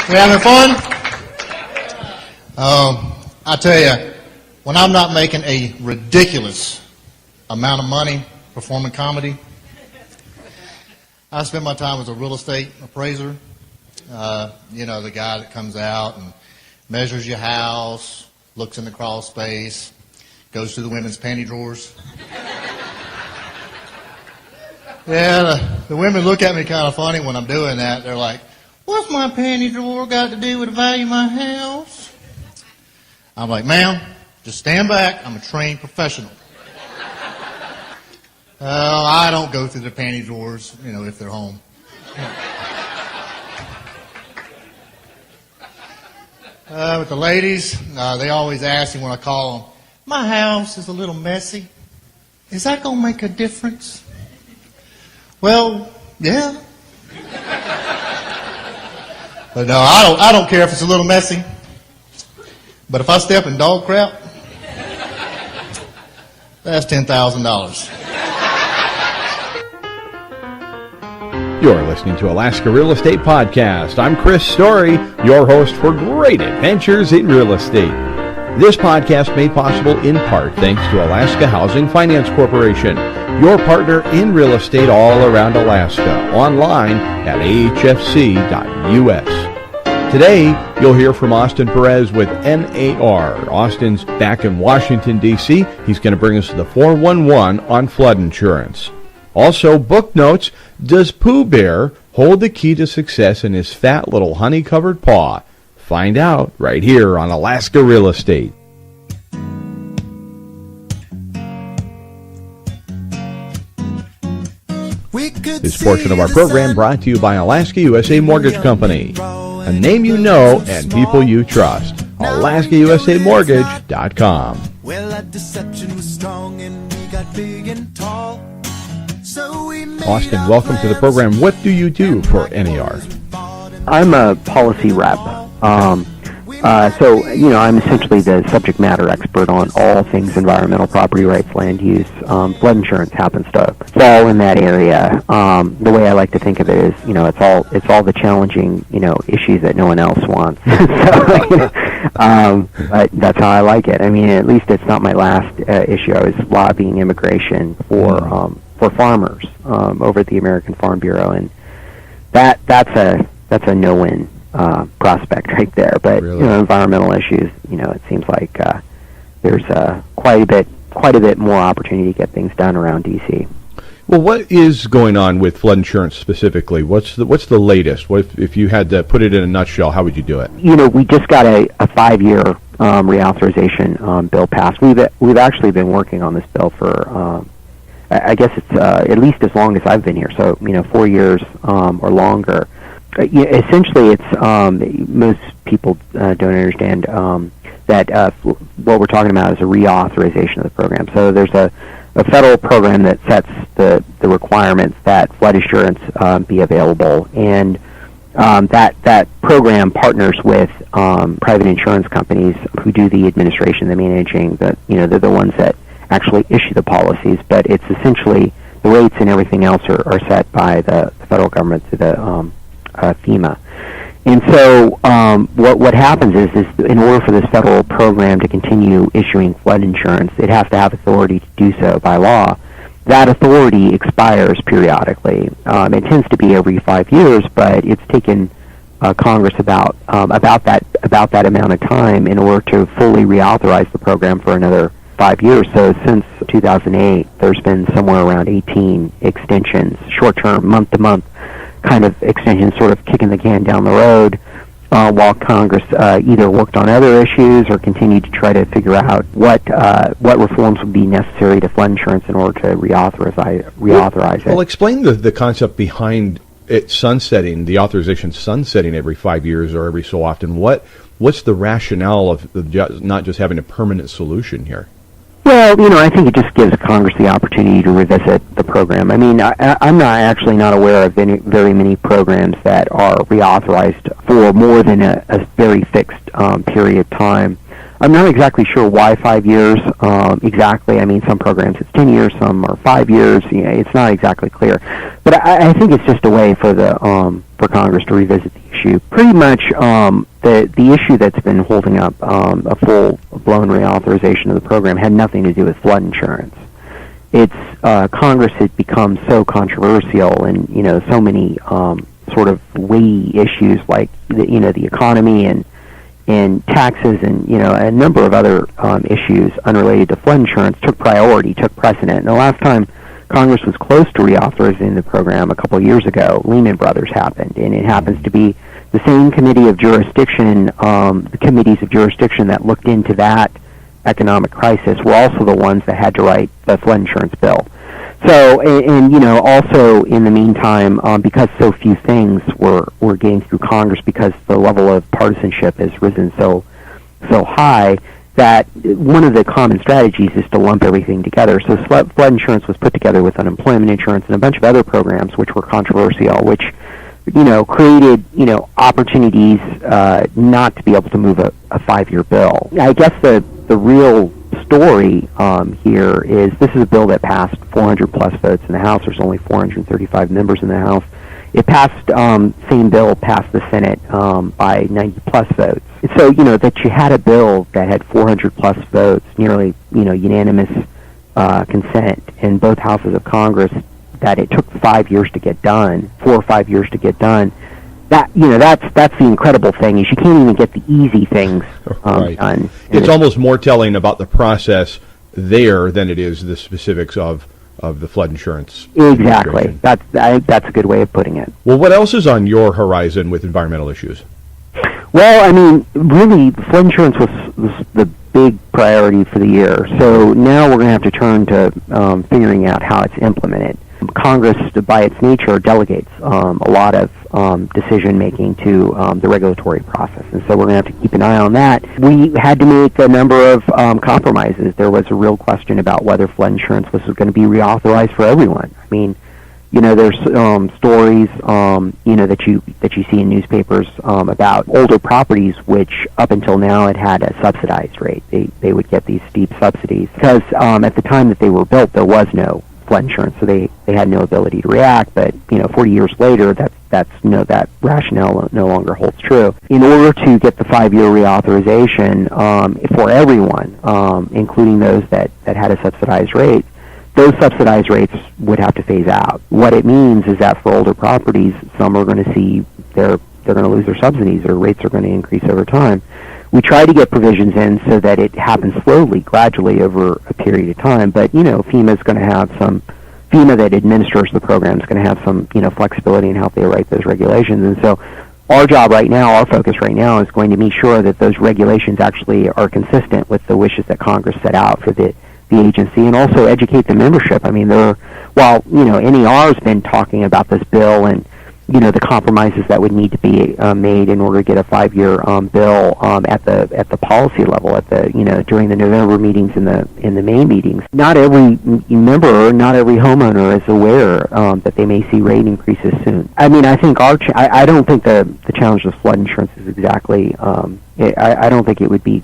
We having fun? I tell you, when I'm not making a ridiculous amount of money performing comedy, I spend my time as a real estate appraiser. The guy that comes out and measures your house, looks in the crawl space, goes through the women's panty drawers. Yeah, the women look at me kind of funny when I'm doing that. They're like, "What's my panty drawer got to do with the value of my house?" I'm like, "Ma'am, just stand back. I'm a trained professional." I don't go through the panty drawers, if they're home. With the ladies, they always ask me when I call them, "My house is a little messy. Is that going to make a difference?" Well, yeah. But no, I don't care if it's a little messy. But if I step in dog crap, that's $10,000. You're listening to Alaska Real Estate Podcast. I'm Chris Story, your host for great adventures in real estate. This podcast made possible in part thanks to Alaska Housing Finance Corporation, your partner in real estate all around Alaska, online at ahfc.us. Today, you'll hear from Austin Perez with NAR. Austin's back in Washington, D.C. He's going to bring us the 411 on flood insurance. Also, book notes, does Pooh Bear hold the key to success in his fat little honey-covered paw? Find out right here on Alaska Real Estate. This portion of our program brought to you by Alaska USA Mortgage Company, a name you know and people you trust. AlaskaUSAMortgage.com. Well, that deception was strong and we got big and tall. Austin, welcome to the program. What do you do for NAR? I'm a policy rep. I'm essentially the subject matter expert on all things environmental, property rights, land use. Flood insurance happens to fall in that area. The way I like to think of it is, it's all the challenging, issues that no one else wants. That's how I like it. I mean, at least it's not my last issue. I was lobbying immigration for farmers over at the American Farm Bureau, and that's a no-win prospect right there. But really? Environmental issues, it seems like there's quite a bit more opportunity to get things done around DC. Well, what is going on with flood insurance specifically? What's the latest? What if you had to put it in a nutshell? How would you do it? We just got a 5-year reauthorization bill passed. We've actually been working on this bill for I guess it's at least as long as I've been here. So 4 years or longer. Essentially, it's most people don't understand that what we're talking about is a reauthorization of the program. So there's a federal program that sets the requirements that flood insurance be available, and that program partners with private insurance companies who do the administration, the managing. They're the ones that actually issue the policies, but it's essentially the rates and everything else are set by the federal government through the FEMA. And so what happens is in order for this federal program to continue issuing flood insurance, it has to have authority to do so by law. That authority expires periodically. It tends to be every 5 years, but it's taken Congress about that amount of time in order to fully reauthorize the program for another 5 years. So since 2008, there's been somewhere around 18 extensions, short-term, month-to-month kind of extensions, sort of kicking the can down the road, while Congress either worked on other issues or continued to try to figure out what reforms would be necessary to flood insurance in order to reauthorize it. Well, explain the concept behind it sunsetting, the authorization sunsetting every 5 years or every so often. What's the rationale of not just having a permanent solution here? Well, I think it just gives Congress the opportunity to revisit the program. I mean, I'm not aware of very many programs that are reauthorized for more than a very fixed period of time. I'm not exactly sure why 5 years exactly. I mean, some programs it's 10 years, some are 5 years. It's not exactly clear. But I think it's just a way for the for Congress to revisit the issue. Pretty much the issue that's been holding up a full-blown reauthorization of the program had nothing to do with flood insurance. It's Congress had become so controversial and, so many sort of weighty issues like, the economy and taxes and, a number of other issues unrelated to flood insurance took precedent. And the last time Congress was close to reauthorizing the program a couple of years ago, Lehman Brothers happened, and it happens to be the same committee of jurisdiction, the committees of jurisdiction that looked into that economic crisis were also the ones that had to write the flood insurance bill. So, and also in the meantime, because so few things were getting through Congress, because the level of partisanship has risen so high, that one of the common strategies is to lump everything together. So flood insurance was put together with unemployment insurance and a bunch of other programs which were controversial, which created opportunities not to be able to move a 5-year bill. I guess the real story here is this is a bill that passed 400 plus votes in the House. There's only 435 members in the House. It passed, same bill passed the Senate by 90 plus votes. So, that you had a bill that had 400 plus votes, nearly, unanimous consent in both houses of Congress, that it took 5 years to get done, 4 or 5 years to get done. That, that's the incredible thing, is you can't even get the easy things right. done. It's almost more telling about the process there than it is the specifics of the flood insurance. Exactly. That's a good way of putting it. Well, what else is on your horizon with environmental issues? Well, I mean, really, flood insurance was the big priority for the year. So now we're going to have to turn to figuring out how it's implemented. Congress, by its nature, delegates a lot of decision-making to the regulatory process. And so we're going to have to keep an eye on that. We had to make a number of compromises. There was a real question about whether flood insurance was going to be reauthorized for everyone. I mean, there's stories, that you see in newspapers about older properties which up until now had a subsidized rate. They would get these steep subsidies because at the time that they were built, there was no flood insurance, so they had no ability to react. But 40 years later, that rationale no longer holds true. In order to get the 5-year reauthorization for everyone, including those that had a subsidized rate, those subsidized rates would have to phase out. What it means is that for older properties, some are going to see they're going to lose their subsidies. Their rates are going to increase over time. We try to get provisions in so that it happens slowly, gradually over a period of time. But, FEMA that administers the program is going to have some, flexibility in how they write those regulations. And so our job right now, our focus right now is going to make sure that those regulations actually are consistent with the wishes that Congress set out for the agency, and also educate the membership. I mean, while NER has been talking about this bill and the compromises that would need to be made in order to get a 5-year bill at the policy level, at the during the November meetings and the May meetings. Not every member, not every homeowner is aware that they may see rate increases soon. I mean, I think I don't think the challenge of flood insurance is exactly. I don't think it would be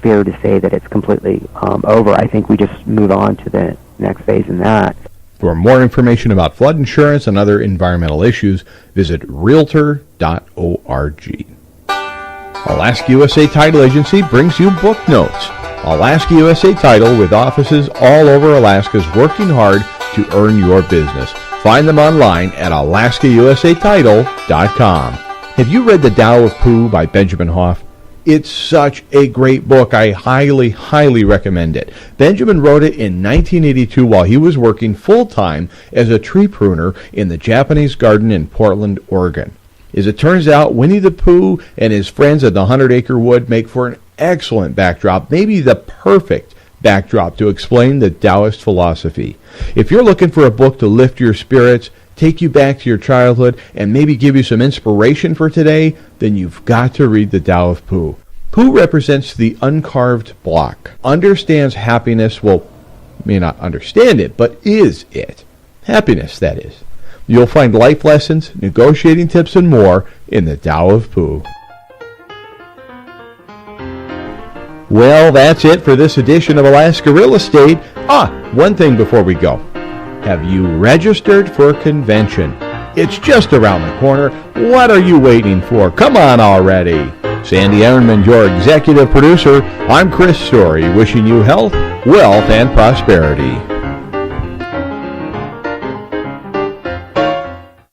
fair to say that it's completely over. I think we just move on to the next phase in that. For more information about flood insurance and other environmental issues, visit Realtor.org. Alaska USA Title Agency brings you book notes. Alaska USA Title, with offices all over Alaska, is working hard to earn your business. Find them online at alaskausatitle.com. Have you read The Tao of Pooh by Benjamin Hoff? It's such a great book. I highly, highly recommend it. Benjamin wrote it in 1982 while he was working full-time as a tree pruner in the Japanese garden in Portland, Oregon. As it turns out, Winnie the Pooh and his friends at the 100-acre wood make for an excellent backdrop, maybe the perfect backdrop to explain the Taoist philosophy. If you're looking for a book to lift your spirits, take you back to your childhood, and maybe give you some inspiration for today, then you've got to read The Tao of Pooh. Pooh represents the uncarved block, understands happiness, well, may not understand it, but is it. Happiness, that is. You'll find life lessons, negotiating tips, and more in The Tao of Pooh. Well, that's it for this edition of Alaska Real Estate. One thing before we go. Have you registered for a convention? It's just around the corner. What are you waiting for? Come on already. Sandy Ehrenman, your executive producer. I'm Chris Story, wishing you health, wealth, and prosperity.